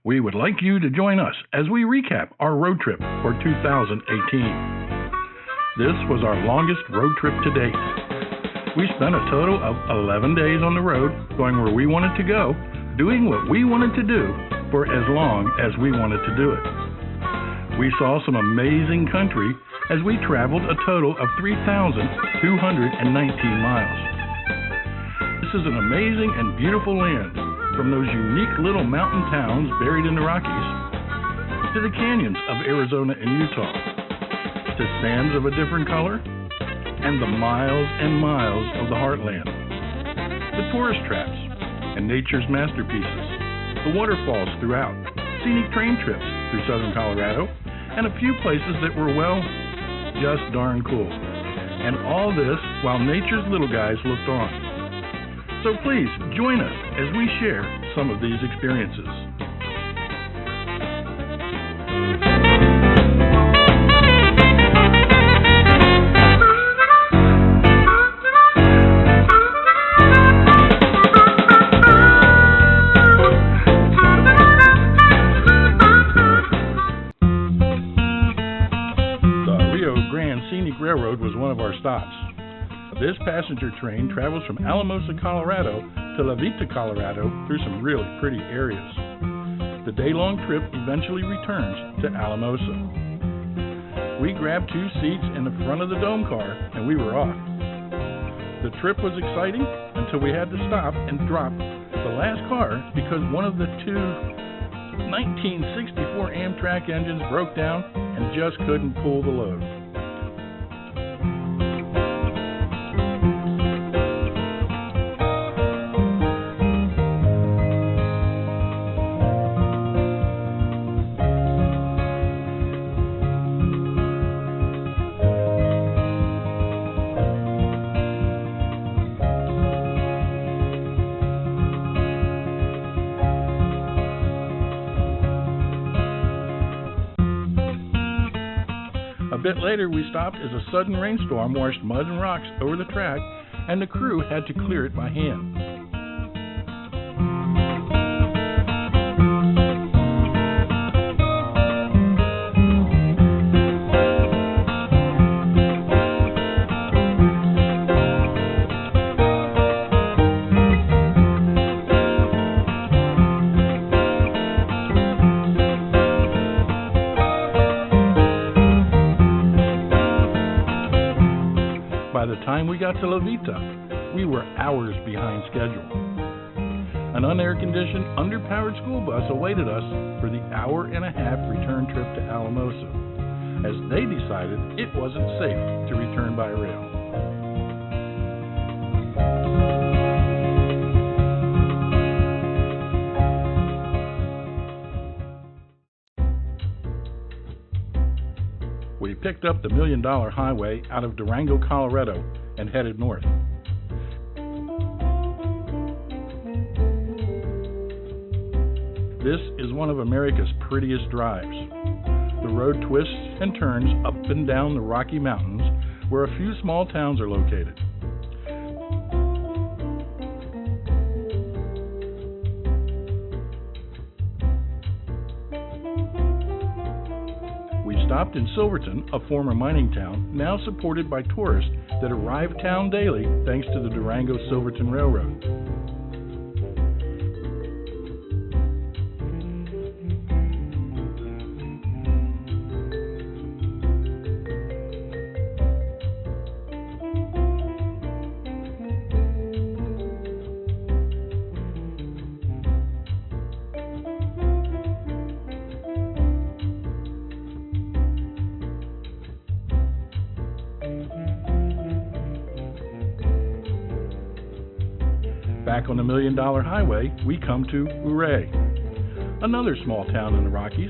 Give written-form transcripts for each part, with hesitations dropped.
We would like you to join us as we recap our road trip for 2018. This was our longest road trip to date. We spent a total of 11 days on the road, going where we wanted to go, doing what we wanted to do for as long as we wanted to do it. We saw some amazing country as we traveled a total of 3,219 miles. This is an amazing and beautiful land, from those unique little mountain towns buried in the Rockies, to the canyons of Arizona and Utah, to sands of a different color, and the miles and miles of the heartland, the tourist traps and nature's masterpieces, the waterfalls throughout, scenic train trips through southern Colorado, and a few places that were, well, just darn cool. And all this while nature's little guys looked on. So please join us as we share some of these experiences. The Rio Grande Scenic Railroad was one of our stops. This passenger train travels from Alamosa, Colorado to La Veta, Colorado through some really pretty areas. The day-long trip eventually returns to Alamosa. We grabbed 2 seats in the front of the dome car and we were off. The trip was exciting until we had to stop and drop the last car because one of the 2 1964 Amtrak engines broke down and just couldn't pull the load. A bit later, we stopped as a sudden rainstorm washed mud and rocks over the track, and the crew had to clear it by hand. By the time we got to La Veta, we were hours behind schedule. An unair-conditioned, underpowered school bus awaited us for the hour-and-a-half return trip to Alamosa, as they decided it wasn't safe to return by rail. We picked up the $1 Million Highway out of Durango, Colorado, and headed north. This is one of America's prettiest drives. The road twists and turns up and down the Rocky Mountains, where a few small towns are located. Stopped in Silverton, a former mining town, now supported by tourists that arrive town daily thanks to the Durango-Silverton Railroad. Back on the $1 Million Highway, we come to Ouray, another small town in the Rockies.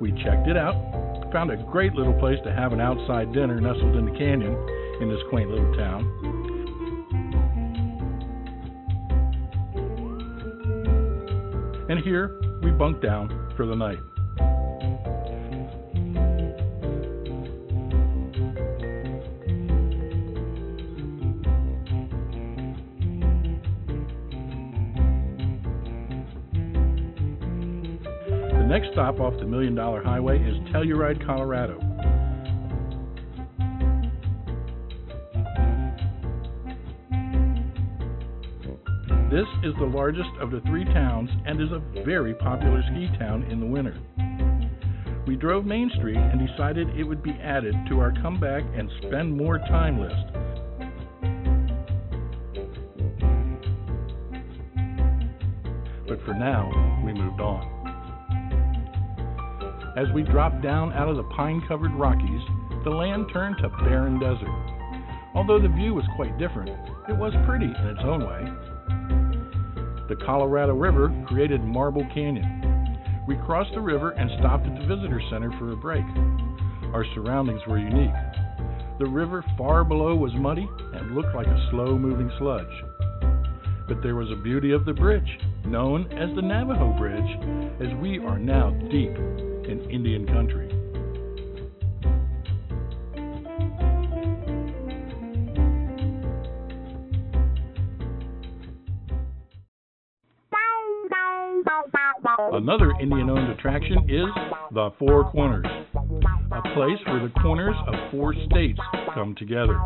We checked it out, found a great little place to have an outside dinner nestled in the canyon in this quaint little town. and here we bunked down for the night. The next stop off the $1 Million Highway is Telluride, Colorado. This is the largest of the 3 towns and is a very popular ski town in the winter. We drove Main Street and decided it would be added to our come back and spend more time list. But for now, we moved on. As we dropped down out of the pine-covered Rockies, the land turned to barren desert. Although the view was quite different, it was pretty in its own way. The Colorado River created Marble Canyon. We crossed the river and stopped at the visitor center for a break. Our surroundings were unique. The river far below was muddy and looked like a slow-moving sludge. But there was a beauty of the bridge, known as the Navajo Bridge, as we are now deep in Indian country. Another Indian-owned attraction is the Four Corners, a place where the corners of 4 states come together.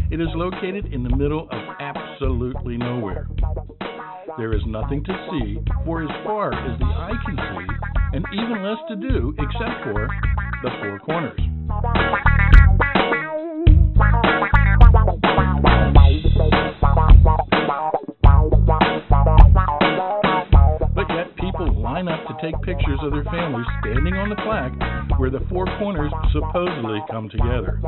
It is located in the middle of absolutely nowhere. There is nothing to see for as far as the eye can see, and even less to do except for the 4 corners. But yet people line up to take pictures of their families standing on the plaque where the 4 corners supposedly come together.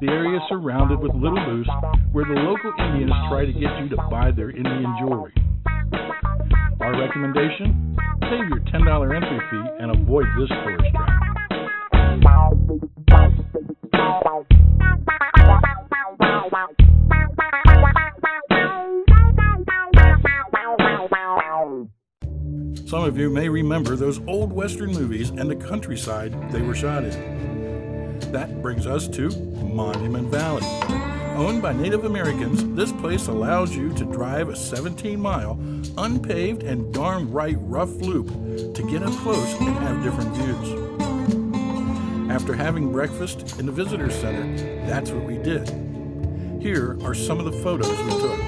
The area is surrounded with little booths where the local Indians try to get you to buy their Indian jewelry. Our recommendation? Save your $10 entry fee and avoid this tourist trap. Some of you may remember those old Western movies and the countryside they were shot in. That brings us to Monument Valley. Owned by Native Americans, this place allows you to drive a 17-mile, unpaved and darn right rough loop to get up close and have different views. After having breakfast in the visitor center, that's what we did. Here are some of the photos we took.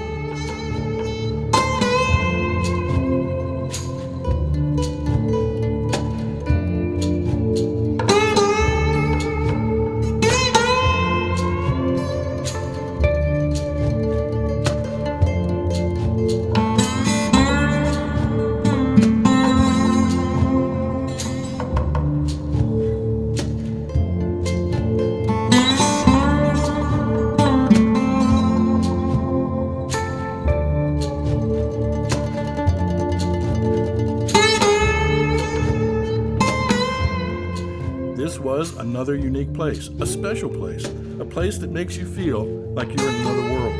This was another unique place, a special place, a place that makes you feel like you're in another world.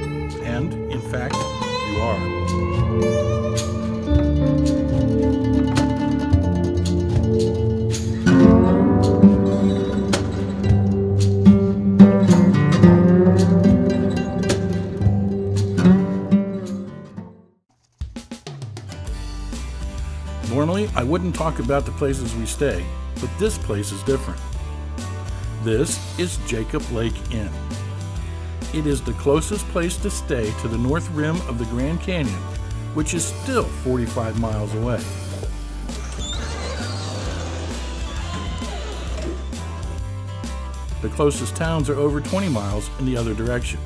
And, in fact, you are. Normally, I wouldn't talk about the places we stay, but this place is different. This is Jacob Lake Inn. It is the closest place to stay to the north rim of the Grand Canyon, which is still 45 miles away. The closest towns are over 20 miles in the other direction.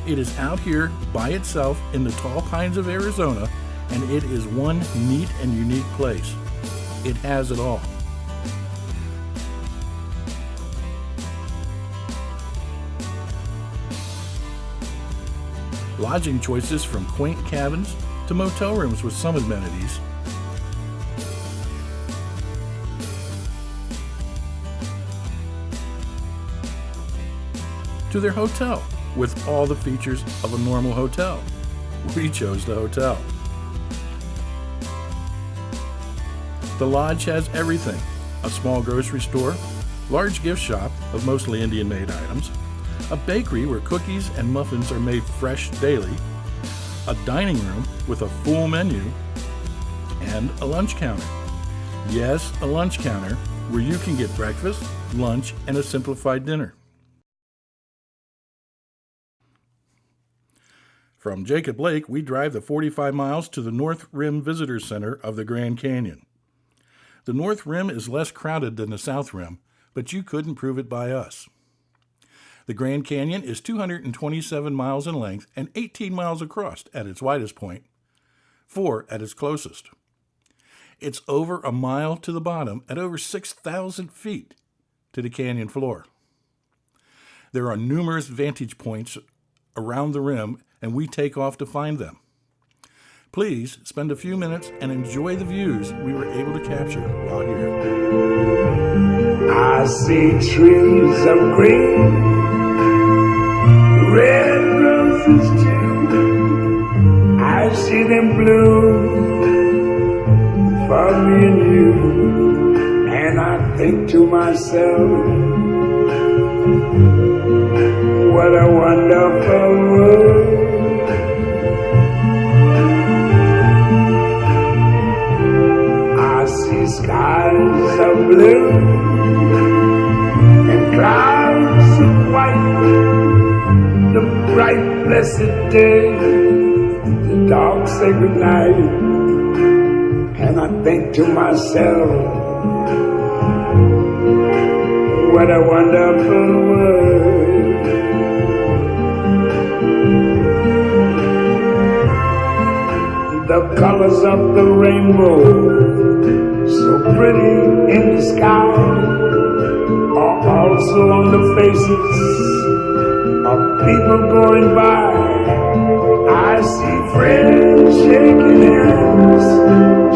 It is out here by itself in the tall pines of Arizona, and it is one neat and unique place. It has it all. Lodging choices from quaint cabins to motel rooms with some amenities, to their hotel with all the features of a normal hotel. We chose the hotel. The lodge has everything: a small grocery store, large gift shop of mostly Indian-made items, a bakery where cookies and muffins are made fresh daily, a dining room with a full menu, and a lunch counter. Yes, a lunch counter where you can get breakfast, lunch, and a simplified dinner. From Jacob Lake, we drive the 45 miles to the North Rim Visitor Center of the Grand Canyon. The North Rim is less crowded than the South Rim, but you couldn't prove it by us. The Grand Canyon is 227 miles in length and 18 miles across at its widest point, 4 at its closest. It's over a mile to the bottom at over 6,000 feet to the canyon floor. There are numerous vantage points around the rim, and we take off to find them. Please spend a few minutes and enjoy the views we were able to capture while here. I see trees of green, red roses too. I see them bloom for me and you, and I think to myself, what a wonderful world. Skies of blue and clouds of white, the bright blessed day, the dark sacred night, and I think to myself, what a wonderful world. The colors of the rainbow, so pretty in the sky, are also on the faces of people going by. I see friends shaking hands,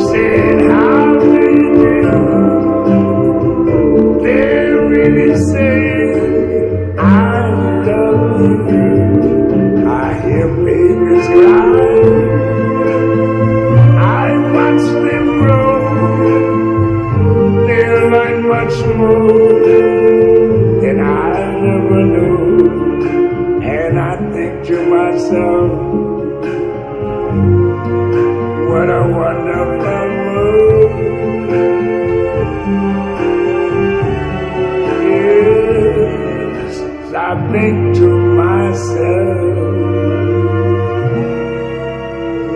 saying how do you do. They're really saying I love you. I hear babies cry, I watch them grow, much more than I never knew, and I think to myself, what a wonderful world. Yes, I think to myself,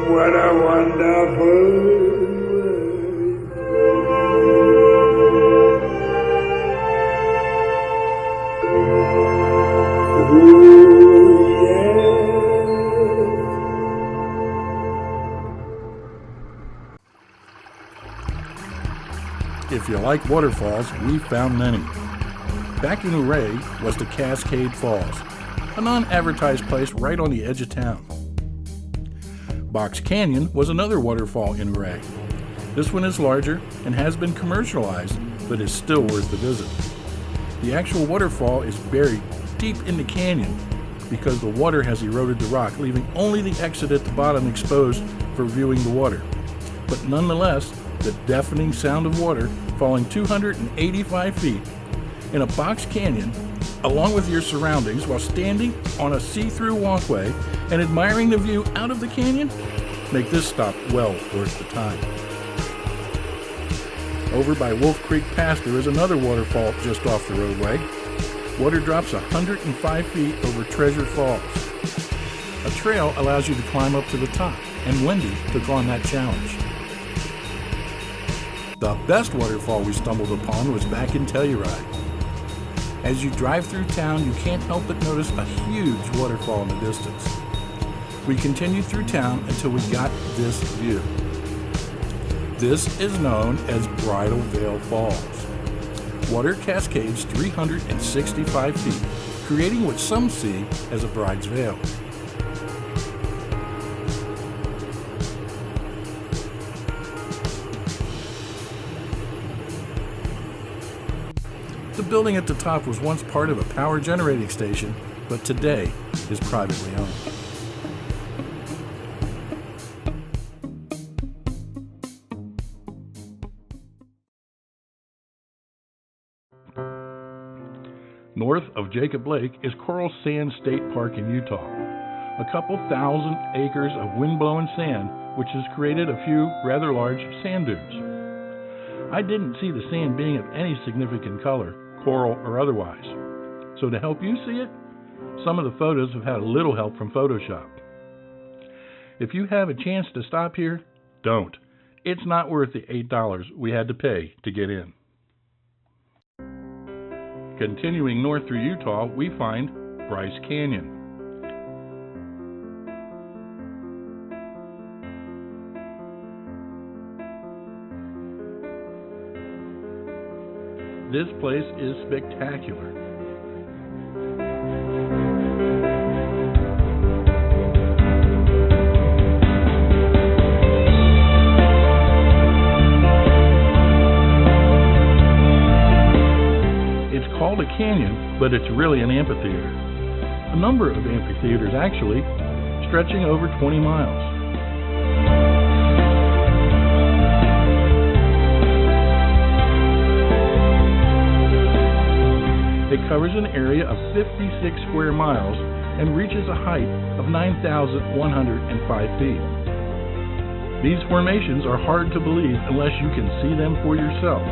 what a wonderful world. If you like waterfalls, we found many. Back in Ouray was the Cascade Falls, a non-advertised place right on the edge of town. Box Canyon was another waterfall in Ouray. This one is larger and has been commercialized, but is still worth the visit. The actual waterfall is buried deep in the canyon because the water has eroded the rock, leaving only the exit at the bottom exposed for viewing the water. But nonetheless, the deafening sound of water falling 285 feet in a box canyon, along with your surroundings while standing on a see-through walkway and admiring the view out of the canyon, make this stop well worth the time. Over by Wolf Creek Pasture is another waterfall just off the roadway. Water drops 105 feet over Treasure Falls. A trail allows you to climb up to the top, and Wendy took on that challenge. The best waterfall we stumbled upon was back in Telluride. As you drive through town, you can't help but notice a huge waterfall in the distance. We continued through town until we got this view. This is known as Bridal Veil Falls. Water cascades 365 feet, creating what some see as a bride's veil. The building at the top was once part of a power generating station but today is privately owned. North of Jacob Lake is Coral Sand State Park in Utah, a couple thousand acres of wind-blown sand which has created a few rather large sand dunes. I didn't see the sand being of any significant color, coral or otherwise. So to help you see it, some of the photos have had a little help from Photoshop. If you have a chance to stop here, don't. It's not worth the $8 we had to pay to get in. Continuing north through Utah, we find Bryce Canyon. This place is spectacular. It's called a canyon, but it's really an amphitheater. A number of amphitheaters actually, stretching over 20 miles. It covers an area of 56 square miles and reaches a height of 9,105 feet. These formations are hard to believe unless you can see them for yourself.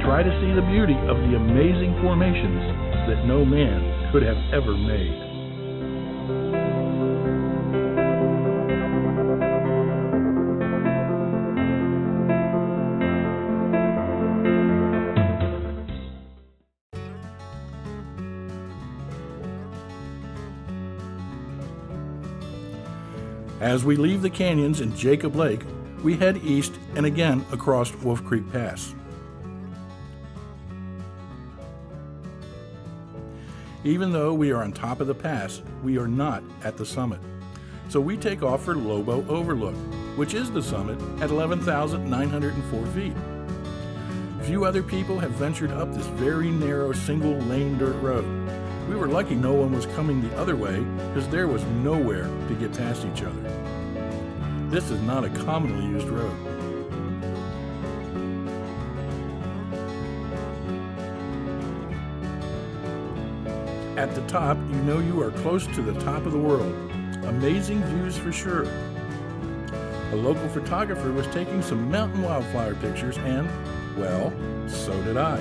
Try to see the beauty of the amazing formations that no man could have ever made. As we leave the canyons in Jacob Lake, we head east and again across Wolf Creek Pass. Even though we are on top of the pass, we are not at the summit. So we take off for Lobo Overlook, which is the summit at 11,904 feet. Few other people have ventured up this very narrow single-lane dirt road. We were lucky no one was coming the other way because there was nowhere to get past each other. This is not a commonly used road. At the top, you know you are close to the top of the world. Amazing views for sure. A local photographer was taking some mountain wildflower pictures and, well, so did I.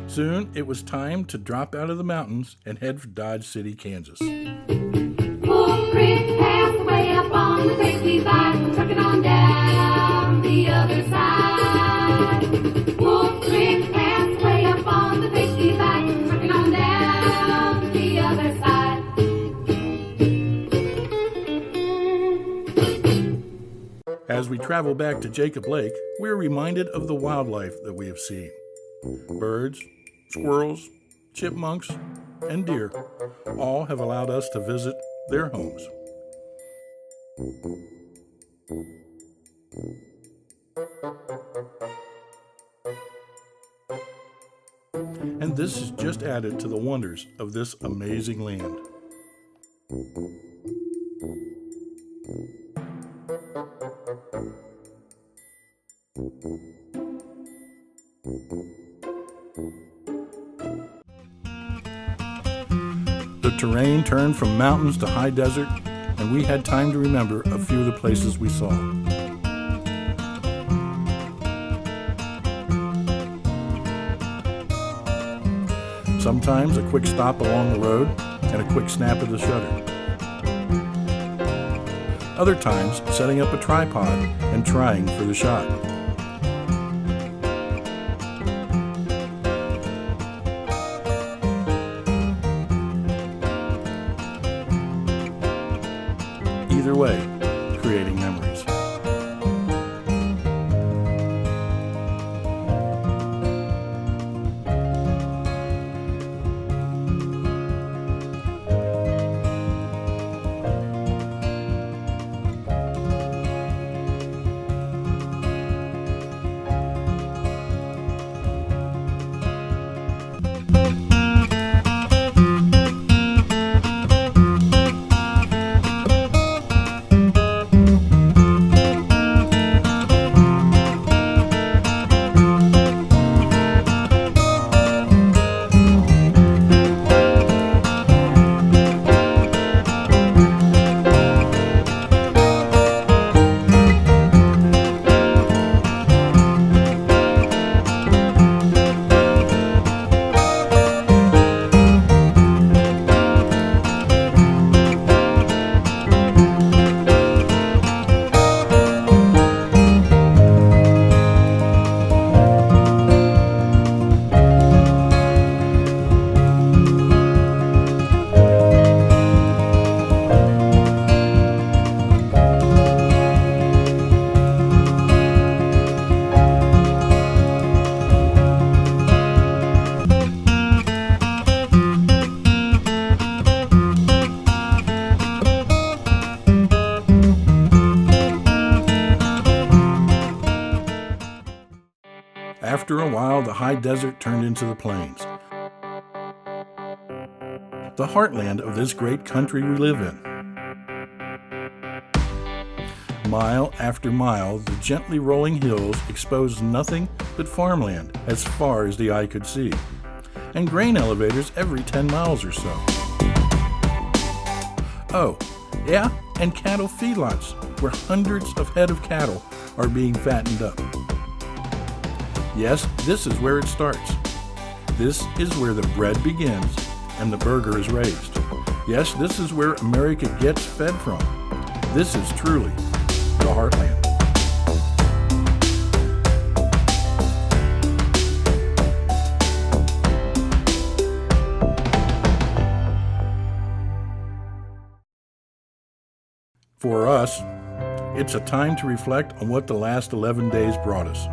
Soon, it was time to drop out of the mountains and head for Dodge City, Kansas. Wolf Creek Pass, way up on the creek we ride, trucking on down the other side. Wolf Creek Pass, way up on the creek we ride, trucking on down the other side. As we travel back to Jacob Lake, we are reminded of the wildlife that we have seen. Birds, squirrels, chipmunks, and deer all have allowed us to visit their homes. And this is just added to the wonders of this amazing land. The terrain turned from mountains to high desert, and we had time to remember a few of the places we saw. Sometimes a quick stop along the road and a quick snap of the shutter. Other times, setting up a tripod and trying for the shot. Either way, creating memories. After a while, the high desert turned into the plains, the heartland of this great country we live in. Mile after mile, the gently rolling hills exposed nothing but farmland as far as the eye could see, and grain elevators every 10 miles or so. Oh, yeah, and cattle feedlots where hundreds of head of cattle are being fattened up. Yes, this is where it starts. This is where the bread begins and the burger is raised. Yes, this is where America gets fed from. This is truly the heartland. For us, it's a time to reflect on what the last 11 days brought us.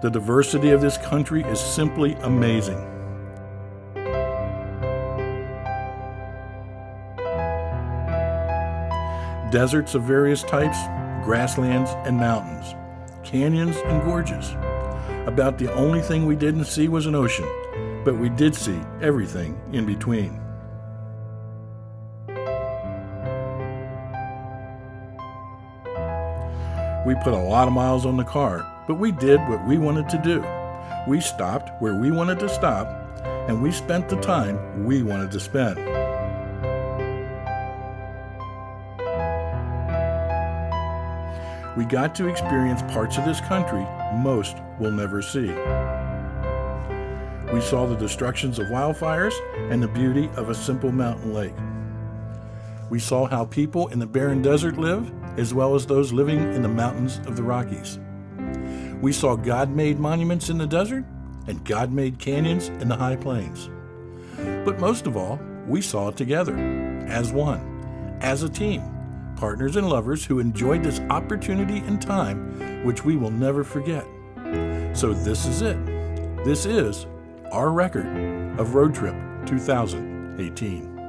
The diversity of this country is simply amazing. Deserts of various types, grasslands and mountains, canyons and gorges. About the only thing we didn't see was an ocean, but we did see everything in between. We put a lot of miles on the car, but we did what we wanted to do. We stopped where we wanted to stop, and we spent the time we wanted to spend. We got to experience parts of this country most will never see. We saw the destructions of wildfires and the beauty of a simple mountain lake. We saw how people in the barren desert live, as well as those living in the mountains of the Rockies. We saw God-made monuments in the desert and God-made canyons in the high plains. But most of all, we saw it together, as one, as a team, partners and lovers who enjoyed this opportunity and time which we will never forget. So this is it. This is our record of Road Trip 2018.